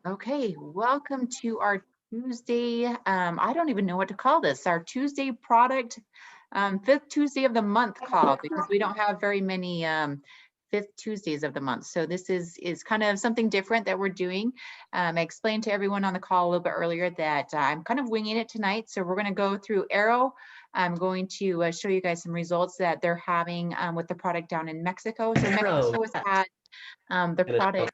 Okay, welcome to our Tuesday. I don't even know what to call this. Our Tuesday product, fifth Tuesday of the month call, because we don't have very many fifth Tuesdays of the month. So this is kind of something different that we're doing. I explained to everyone on the call a little bit earlier that I'm kind of winging it tonight. So we're going to go through AIRO. I'm going to show you guys some results that they're having with the product down in Mexico. So Mexico has had the product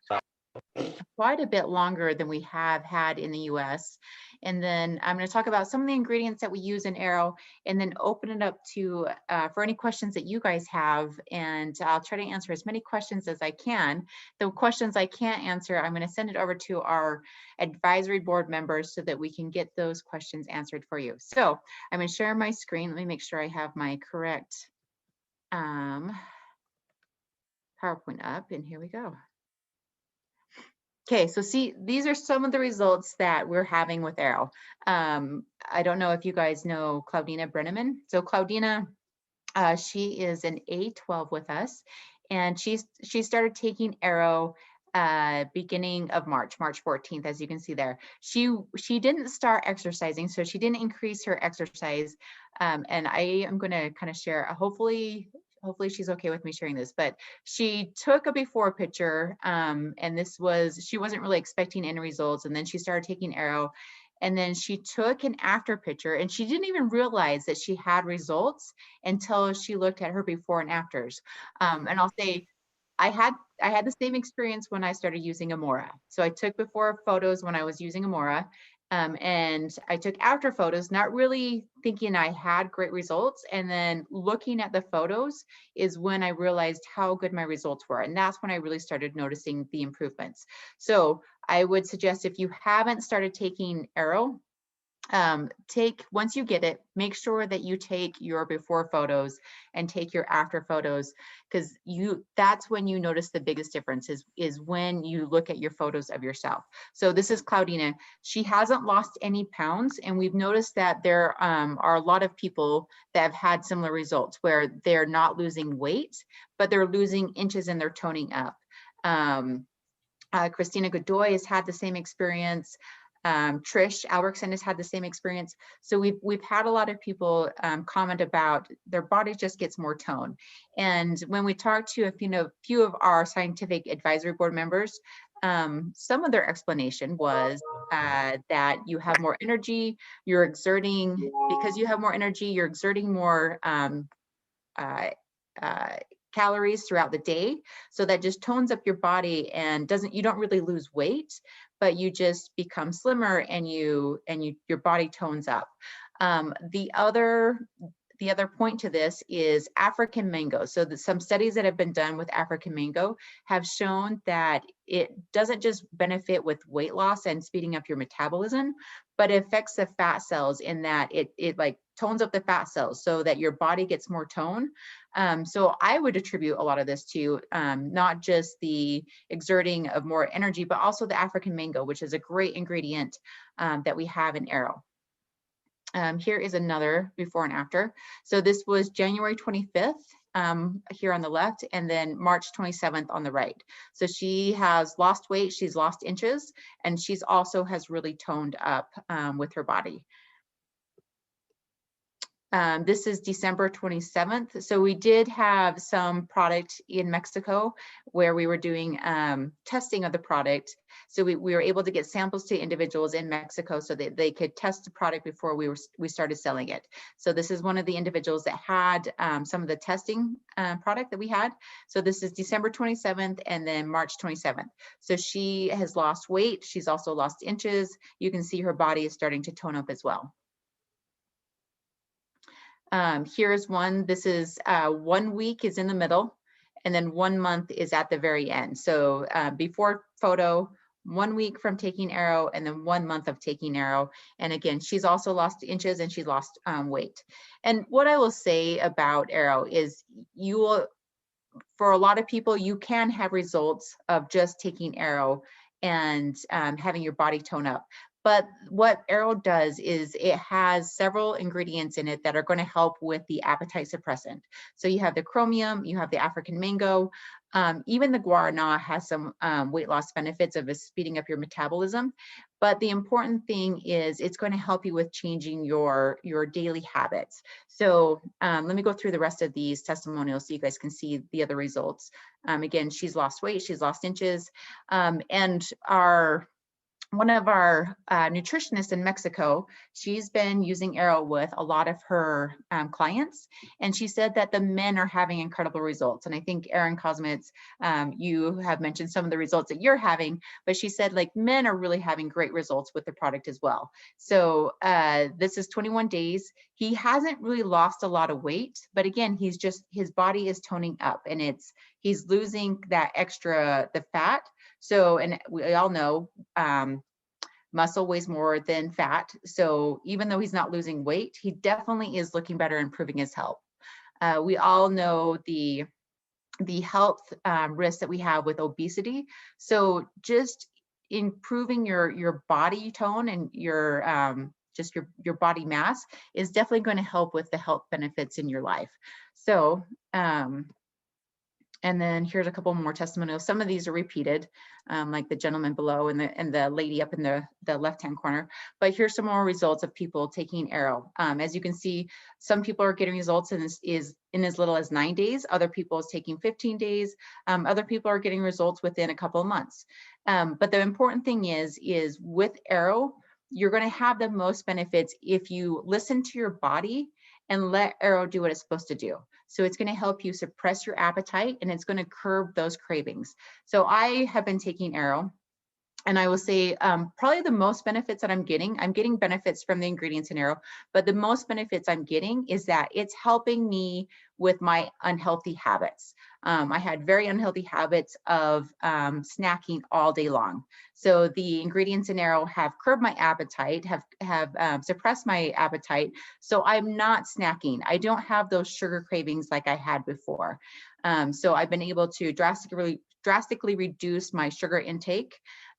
quite a bit longer than we have had in the US. And then I'm going to talk about some of the ingredients that we use in AIRO, and then open it up to for any questions that you guys have. And I'll try to answer as many questions as I can. The questions I can't answer, I'm going to send it over to our advisory board members so that we can get those questions answered for you. So I'm going to share my screen. Let me make sure I have my correct PowerPoint up, and here we go. Okay, so see, these are some of the results that we're having with AIRO. I don't know if you guys know Claudina Brenneman. So Claudina, she is an A12 with us, and she started taking AIRO beginning of March 14th, as you can see there. She didn't start exercising, so she didn't increase her exercise. And I am going to kind of share, hopefully she's okay with me sharing this, but she took a before picture, and she wasn't really expecting any results, and then she started taking AIRO, and then she took an after picture, and she didn't even realize that she had results until she looked at her before and afters. And I'll say, I had the same experience when I started using Amora. So I took before photos when I was using Amora, and I took after photos, not really thinking I had great results. And then looking at the photos is when I realized how good my results were. And that's when I really started noticing the improvements. So I would suggest, if you haven't started taking AIRO, once you get it, make sure that you take your before photos and take your after photos, because that's when you notice the biggest difference is when you look at your photos of yourself. So this is Claudina. She hasn't lost any pounds, and we've noticed that there are a lot of people that have had similar results where they're not losing weight, but they're losing inches and they're toning up. Christina Godoy has had the same experience. Trish Albertson has had the same experience. So we've had a lot of people comment about their body just gets more tone. And when we talked to a few of our scientific advisory board members, some of their explanation was that you have more energy, because you have more energy, you're exerting more uh, calories throughout the day. So that just tones up your body and you don't really lose weight, but you just become slimmer, and your body tones up. The other point to this is African mango. So some studies that have been done with African mango have shown that it doesn't just benefit with weight loss and speeding up your metabolism, but it affects the fat cells in that it like tones up the fat cells so that your body gets more tone. So I would attribute a lot of this to not just the exerting of more energy, but also the African mango, which is a great ingredient that we have in AIRO. Here is another before and after. So this was January 25th here on the left, and then March 27th on the right. So she has lost weight, she's lost inches, and she's also has really toned up with her body. This is December 27th. So we did have some product in Mexico where we were doing testing of the product. So we were able to get samples to individuals in Mexico so that they could test the product before we started selling it. So this is one of the individuals that had some of the testing product that we had. So this is December 27th and then March 27th. So she has lost weight. She's also lost inches. You can see her body is starting to tone up as well. Here's one. This is 1 week is in the middle, and then 1 month is at the very end. So before photo, 1 week from taking AIRO, and then 1 month of taking AIRO. And again, she's also lost inches and she's lost weight. And what I will say about AIRO is for a lot of people, you can have results of just taking AIRO and having your body tone up. But what AIRO does is it has several ingredients in it that are going to help with the appetite suppressant. So you have the chromium, you have the African mango, even the guarana has some weight loss benefits of speeding up your metabolism. But the important thing is it's going to help you with changing your daily habits. So let me go through the rest of these testimonials so you guys can see the other results. Again, she's lost weight, she's lost inches, and one of our nutritionists in Mexico, she's been using AIRO with a lot of her clients, and she said that the men are having incredible results. And I think Erin Cosmets, you have mentioned some of the results that you're having, but she said like men are really having great results with the product as well. So this is 21 days. He hasn't really lost a lot of weight, but again, his body is toning up, and he's losing that the fat. So, and we all know muscle weighs more than fat. So even though he's not losing weight, he definitely is looking better, improving his health. We all know the health risks that we have with obesity. So just improving your body tone and just your body mass is definitely going to help with the health benefits in your life. So and then here's a couple more testimonials. Some of these are repeated, like the gentleman below and the lady up in the left-hand corner. But here's some more results of people taking AIRO. As you can see, some people are getting results in as little as 9 days. Other people is taking 15 days. Other people are getting results within a couple of months. But the important thing is with AIRO, you're going to have the most benefits if you listen to your body and let AIRO do what it's supposed to do. So it's going to help you suppress your appetite, and it's going to curb those cravings. So I have been taking AIRO, and I will say probably the most benefits that I'm getting benefits from the ingredients in AIRO, but the most benefits I'm getting is that it's helping me with my unhealthy habits. I had very unhealthy habits of snacking all day long. So the ingredients in AIRO have curbed my appetite, have suppressed my appetite. So I'm not snacking. I don't have those sugar cravings like I had before. So I've been able to drastically reduce my sugar intake.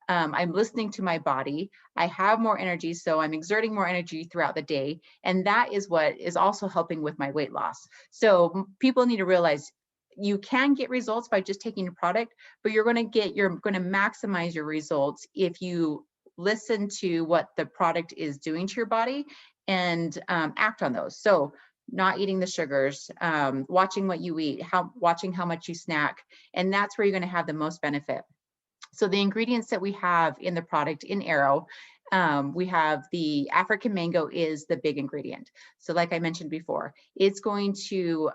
I'm listening to my body. I have more energy, so I'm exerting more energy throughout the day. And that is what is also helping with my weight loss. So people need to realize you can get results by just taking a product, but you're going to maximize your results if you listen to what the product is doing to your body and act on those. So not eating the sugars, watching what you eat, watching how much you snack, and that's where you're going to have the most benefit. So the ingredients that we have in the product in AIRO, we have the African mango is the big ingredient. So like I mentioned before, it's going to,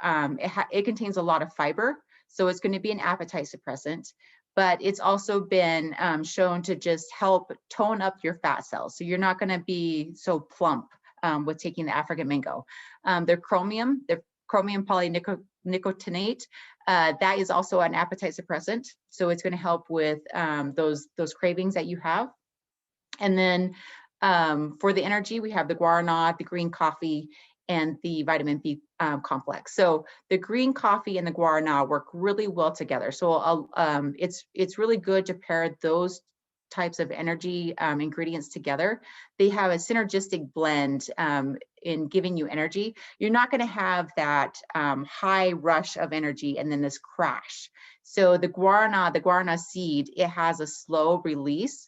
it contains a lot of fiber. So it's going to be an appetite suppressant, but it's also been shown to just help tone up your fat cells. So you're not going to be so plump with taking the African mango. The chromium polynicotinate, that is also an appetite suppressant. So it's going to help with those cravings that you have. And then for the energy, we have the guarana, the green coffee, and the vitamin B complex. So the green coffee and the guarana work really well together. So it's really good to pair those types of energy ingredients together. They have a synergistic blend in giving you energy. You're not going to have that high rush of energy and then this crash. So the guarana seed, it has a slow release.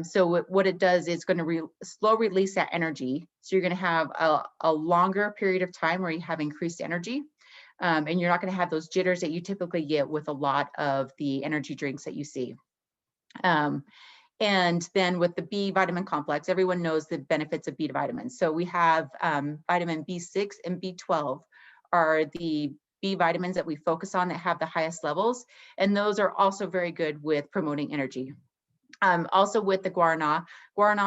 So what it does is going to slow release that energy. So you're going to have a longer period of time where you have increased energy. And you're not going to have those jitters that you typically get with a lot of the energy drinks that you see. And then with the B vitamin complex, everyone knows the benefits of B vitamins. So we have vitamin B6 and B12 are the B vitamins that we focus on that have the highest levels. And those are also very good with promoting energy. Also with the guarana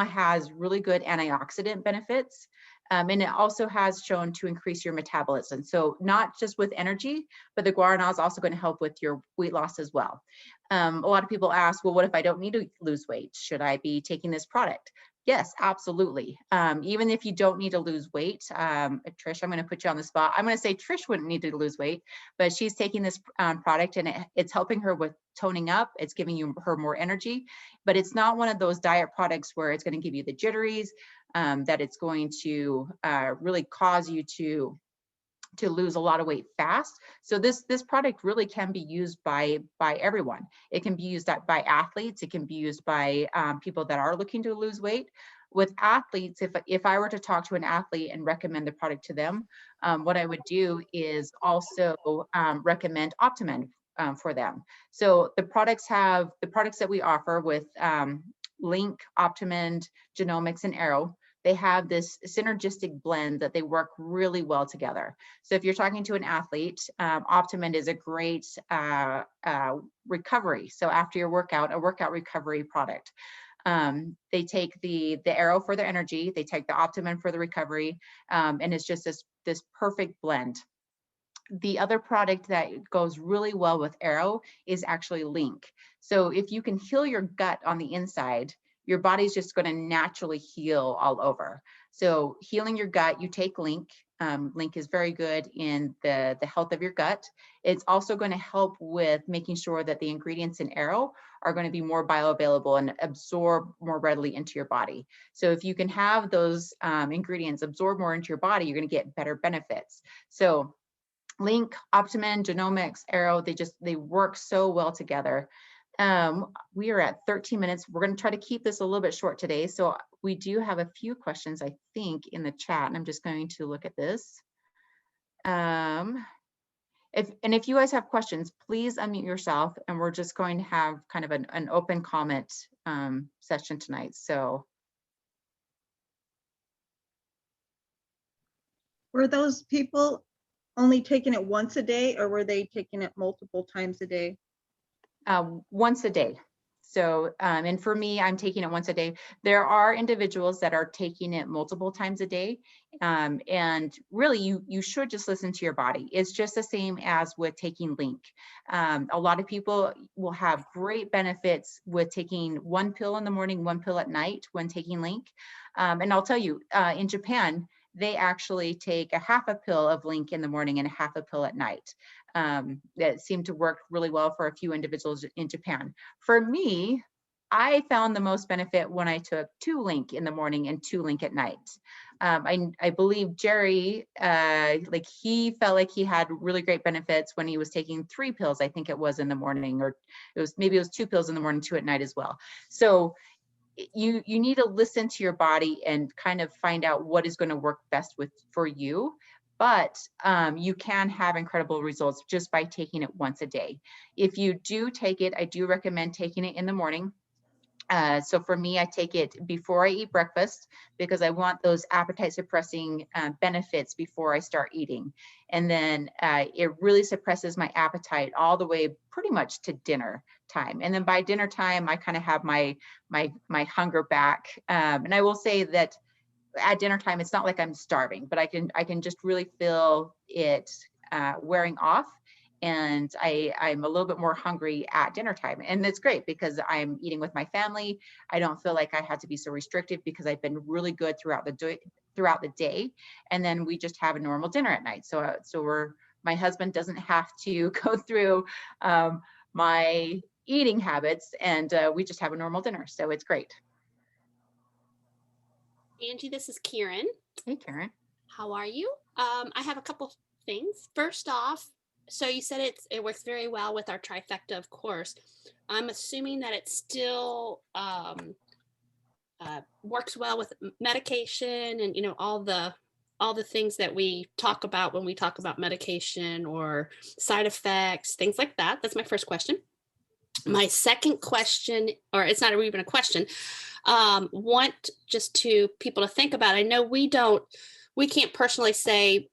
has really good antioxidant benefits. And it also has shown to increase your metabolism. So not just with energy, but the guarana is also going to help with your weight loss as well. A lot of people ask, well, what if I don't need to lose weight? Should I be taking this product? Yes, absolutely. Even if you don't need to lose weight, Trish, I'm going to put you on the spot. I'm going to say Trish wouldn't need to lose weight, but she's taking this product and it's helping her with toning up. It's giving her more energy, but it's not one of those diet products where it's going to give you the jitteries, that it's going to really cause you to lose a lot of weight fast. So this product really can be used by everyone. It can be used by athletes. It can be used by people that are looking to lose weight. With athletes, if I were to talk to an athlete and recommend the product to them, what I would do is also recommend Optimend for them. So the products that we offer with Link, Optimend, Genomics, and AIRO. They have this synergistic blend that they work really well together. So if you're talking to an athlete, Optimend is a great recovery. So after your workout, a workout recovery product. They take the AIRO for their energy, they take the Optimend for the recovery, and it's just this perfect blend. The other product that goes really well with AIRO is actually Link. So if you can heal your gut on the inside, your body's just going to naturally heal all over. So healing your gut, you take Link. Link is very good in the health of your gut. It's also going to help with making sure that the ingredients in AIRO are going to be more bioavailable and absorb more readily into your body. So if you can have those ingredients absorb more into your body, you're going to get better benefits. So Link, Optimend, Genomics, AIRO, they work so well together. We are at 13 minutes. We're going to try to keep this a little bit short today. So we do have a few questions, I think, in the chat, and I'm just going to look at this. If you guys have questions, please unmute yourself, and we're just going to have kind of an open comment session tonight. So. Were those people only taking it once a day, or were they taking it multiple times a day? Once a day. So, and for me, I'm taking it once a day. There are individuals that are taking it multiple times a day. And really, you should just listen to your body. It's just the same as with taking Link. A lot of people will have great benefits with taking one pill in the morning, one pill at night when taking Link. And I'll tell you, in Japan, they actually take a half a pill of Link in the morning and a half a pill at night. That seemed to work really well for a few individuals in Japan. For me, I found the most benefit when I took 2 Link in the morning and 2 Link at night. I believe Jerry, like he felt like he had really great benefits when he was taking 3 pills, I think it was in the morning, or maybe it was 2 pills in the morning, 2 at night as well. So you need to listen to your body and kind of find out what is going to work best for you. But you can have incredible results just by taking it once a day. If you do take it, I do recommend taking it in the morning. So for me, I take it before I eat breakfast because I want those appetite suppressing benefits before I start eating. And then it really suppresses my appetite all the way pretty much to dinner time. And then by dinner time, I kind of have my hunger back. And I will say that at dinner time, it's not like I'm starving, but I can just really feel it wearing off. And I'm a little bit more hungry at dinner time. And it's great because I'm eating with my family. I don't feel like I had to be so restrictive because I've been really good throughout the day. And then we just have a normal dinner at night. So my husband doesn't have to go through my eating habits, and we just have a normal dinner. So it's great. Angie, this is Karen. Hey, Karen. How are you? I have a couple things. First off, so you said it works very well with our trifecta, of course. I'm assuming that it still works well with medication and all the things that we talk about when we talk about medication or side effects, things like that. That's my first question. My second question, or it's not even a question, want just to people to think about. I know we can't personally say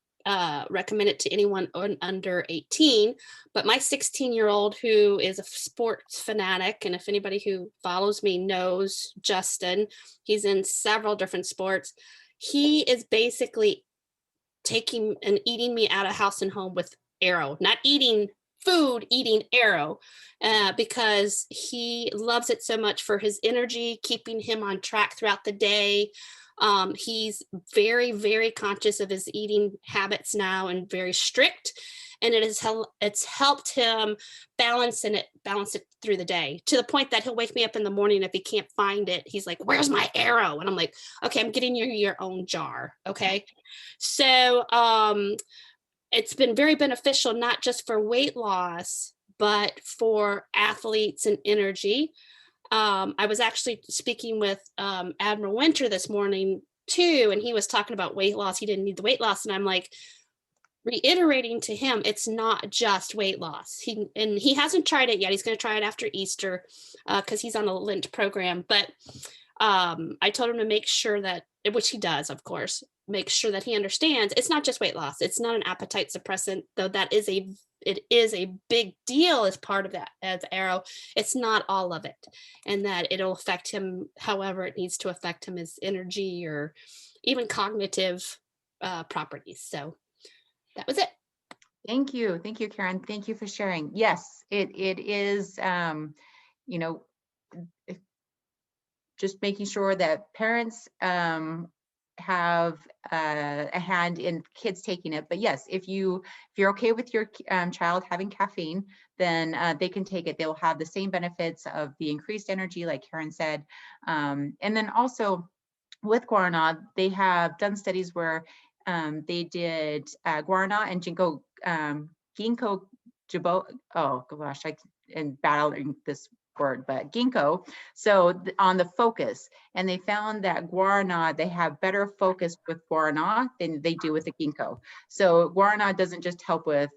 recommend it to anyone under 18, but my 16-year-old who is a sports fanatic, and if anybody who follows me knows Justin, he's in several different sports. He is basically taking and eating me out of house and home with AIRO, not eating food eating AIRO because he loves it so much for his energy, keeping him on track throughout the day. He's very, very conscious of his eating habits now and very strict. And it's helped him balance it through the day, to the point that he'll wake me up in the morning. If he can't find it, he's like, "Where's my AIRO?" And I'm like, "Okay, I'm getting you your own jar." Okay. So it's been very beneficial, not just for weight loss, but for athletes and energy. I was actually speaking with Admiral Winter this morning too, and he was talking about weight loss. He didn't need the weight loss. And I'm like, reiterating to him, it's not just weight loss. He hasn't tried it yet. He's going to try it after Easter because he's on a Lent program. But I told him to make sure that, which he does, of course, make sure that he understands it's not just weight loss. It's not an appetite suppressant, though it is a big deal as part of that as AIRO. It's not all of it, and that it'll affect him however it needs to affect him, his energy or even cognitive properties. So that was it. Thank you, Karen. Thank you for sharing. Yes, it is. You know, just making sure that parents have a hand in kids taking it. But yes, if you're okay with your child having caffeine, then they can take it. They'll have the same benefits of the increased energy, like Karen said. And then also with guarana, they have done studies where they did guarana and ginkgo biloba. Oh gosh, I'm battling this word, but ginkgo. So on the focus, and they found that guarana, they have better focus with guarana than they do with the ginkgo. So guarana doesn't just help with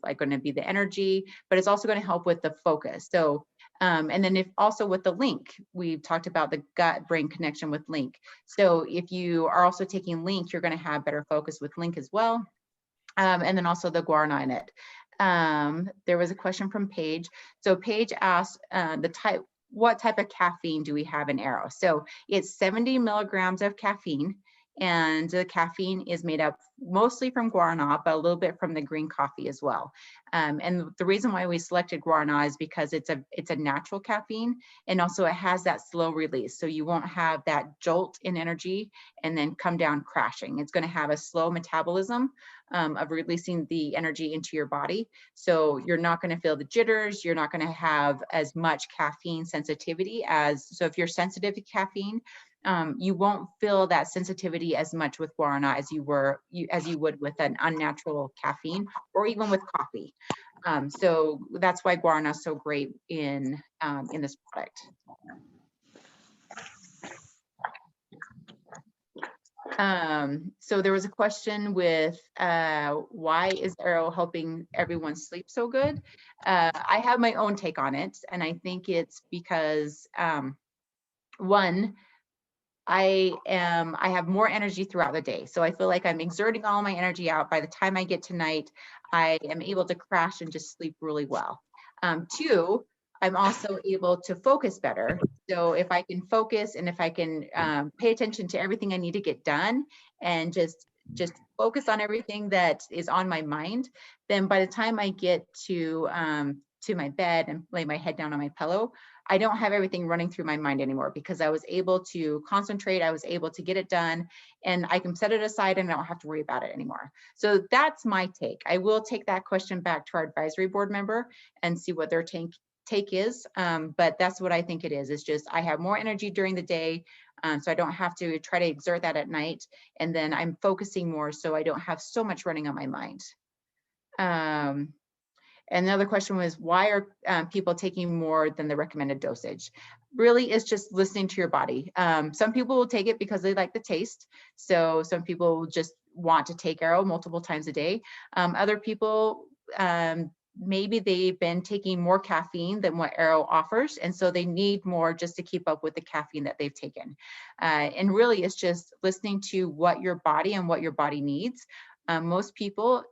like going to be the energy, but it's also going to help with the focus. So and then if also with the link, we've talked about the gut brain connection with link. So if you are also taking link, you're going to have better focus with link as well. And then also the guarana in it. There was a question from Paige. So Paige asked what type of caffeine do we have in AIRO? So it's 70 milligrams of caffeine, and the caffeine is made up mostly from guarana, but a little bit from the green coffee as well. And the reason why we selected guarana is because it's a natural caffeine, and also it has that slow release. So you won't have that jolt in energy and then come down crashing. It's going to have a slow metabolism of releasing the energy into your body. So you're not going to feel the jitters. You're not going to have as much caffeine sensitivity so if you're sensitive to caffeine, you won't feel that sensitivity as much with guarana as you would with an unnatural caffeine or even with coffee. So that's why guarana is so great in this product. So there was a question with why is AIRO helping everyone sleep so good? I have my own take on it, and I think it's because one, I have more energy throughout the day. So I feel like I'm exerting all my energy out. By the time I get to night, I am able to crash and just sleep really well. Two, I'm also able to focus better. So if I can focus and if I can pay attention to everything I need to get done and just focus on everything that is on my mind, then by the time I get to my bed and lay my head down on my pillow, I don't have everything running through my mind anymore because I was able to concentrate, I was able to get it done, and I can set it aside and I don't have to worry about it anymore. So that's my take. I will take that question back to our advisory board member and see what their take is, but that's what I think it is. It's just I have more energy during the day, so I don't have to try to exert that at night, and then I'm focusing more so I don't have so much running on my mind. And the other question was, why are people taking more than the recommended dosage? Really, it's just listening to your body. Some people will take it because they like the taste. So some people just want to take AIRO multiple times a day. Other people, maybe they've been taking more caffeine than what AIRO offers, and so they need more just to keep up with the caffeine that they've taken. And really, it's just listening to what your body needs. Most people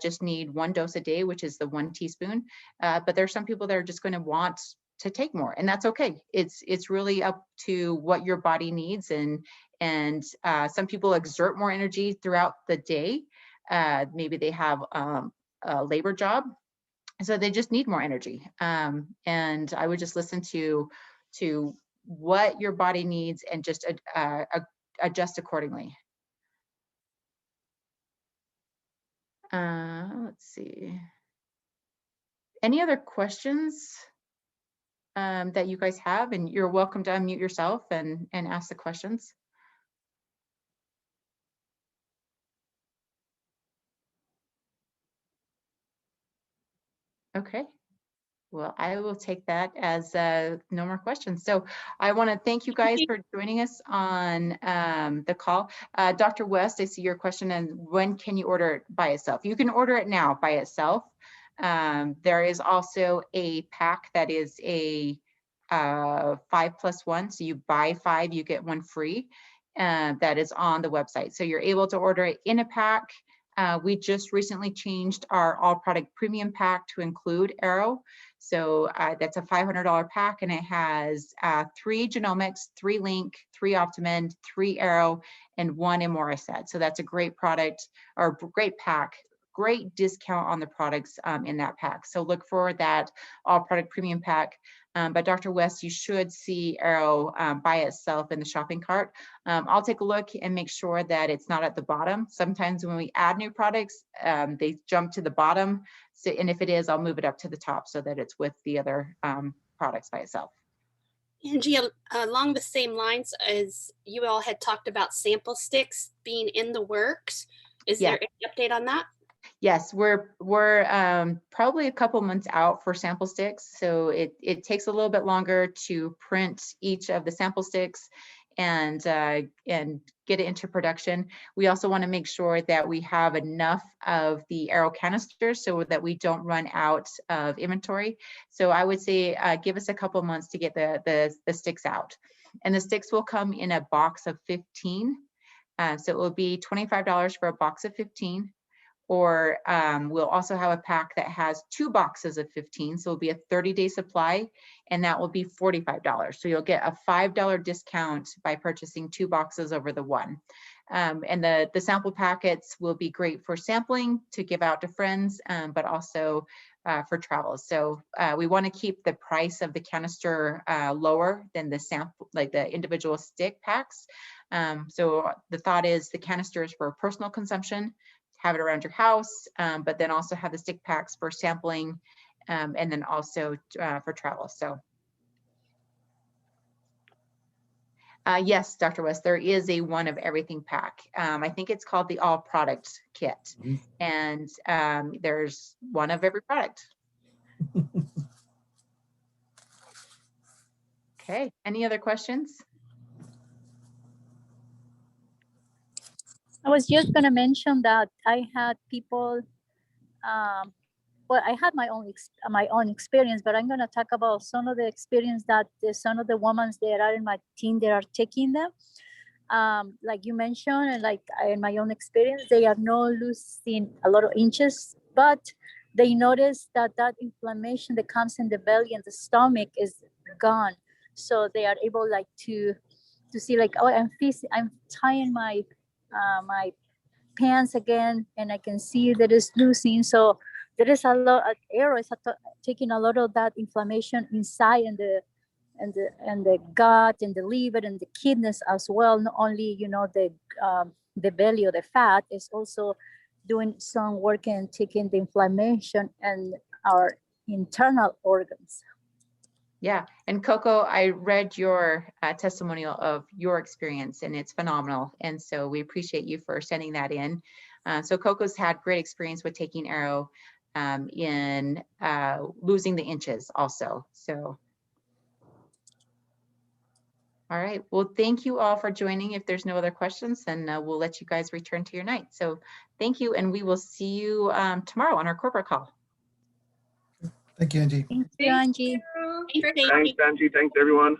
just need 1 dose a day, which is the 1 teaspoon. But there's some people that are just going to want to take more, and that's okay. It's really up to what your body needs, and some people exert more energy throughout the day. Maybe they have a labor job. so they just need more energy. And I would just listen to what your body needs and just adjust accordingly. Let's see. Any other questions that you guys have? And you're welcome to unmute yourself and ask the questions. Okay. Well, I will take that as no more questions. So I want to thank you guys for joining us on the call. Dr. West, I see your question, and when can you order it by itself? You can order it now by itself. There is also a pack that is a 5+1. So you buy 5, you get 1 free. That is on the website. So you're able to order it in a pack. We just recently changed our all product premium pack to include AIRO. So that's a $500 pack, and it has 3 genomics, 3 link, 3 Optimend, 3 AIRO, and 1 Immoraset. So that's a great product, or great pack, great discount on the products in that pack. So look for that all product premium pack. But Dr. West, you should see AIRO by itself in the shopping cart. I'll take a look and make sure that it's not at the bottom. Sometimes when we add new products, they jump to the bottom. So, and if it is, I'll move it up to the top so that it's with the other products by itself. Angie, along the same lines as you all had talked about sample sticks being in the works, is there any update on that? Yes, we're probably a couple months out for sample sticks. So it takes a little bit longer to print each of the sample sticks and get it into production. We also want to make sure that we have enough of the AIRO canisters so that we don't run out of inventory. So I would say give us a couple months to get the sticks out. And the sticks will come in a box of 15. So it will be $25 for a box of 15. Or we'll also have a pack that has 2 boxes of 15. So it'll be a 30-day supply, and that will be $45. So you'll get a $5 discount by purchasing 2 boxes over the 1. And the sample packets will be great for sampling to give out to friends, but also for travel. So we want to keep the price of the canister lower than the sample, like the individual stick packs. So the thought is the canister is for personal consumption, have it around your house, but then also have the stick packs for sampling, and then also for travel. So yes, Dr. West, there is a one of everything pack. I think it's called the all product kit, and there's one of every product. Okay, any other questions? I was just going to mention that I had people, well, I had my own experience, but I'm going to talk about some of the experience that some of the women that are in my team that are taking them. Like you mentioned, and like in my own experience, they are not losing a lot of inches, but they notice that inflammation that comes in the belly and the stomach is gone. So they are able like to see like, oh, I'm tying my pants again, and I can see that it's losing. So there is a lot of AIRO is taking a lot of that inflammation inside and the gut and the liver and the kidneys as well. Not only the belly or the fat, is also doing some work and taking the inflammation and our internal organs. Yeah, and Coco, I read your testimonial of your experience, and it's phenomenal. And so we appreciate you for sending that in. So Coco's had great experience with taking AIRO in losing the inches also. So, all right, well, thank you all for joining. If there's no other questions, then we'll let you guys return to your night. So thank you, and we will see you tomorrow on our corporate call. Thank you, Angie. Thank you, Angie. Thanks, Angie. Thanks, Angie. Thanks, everyone.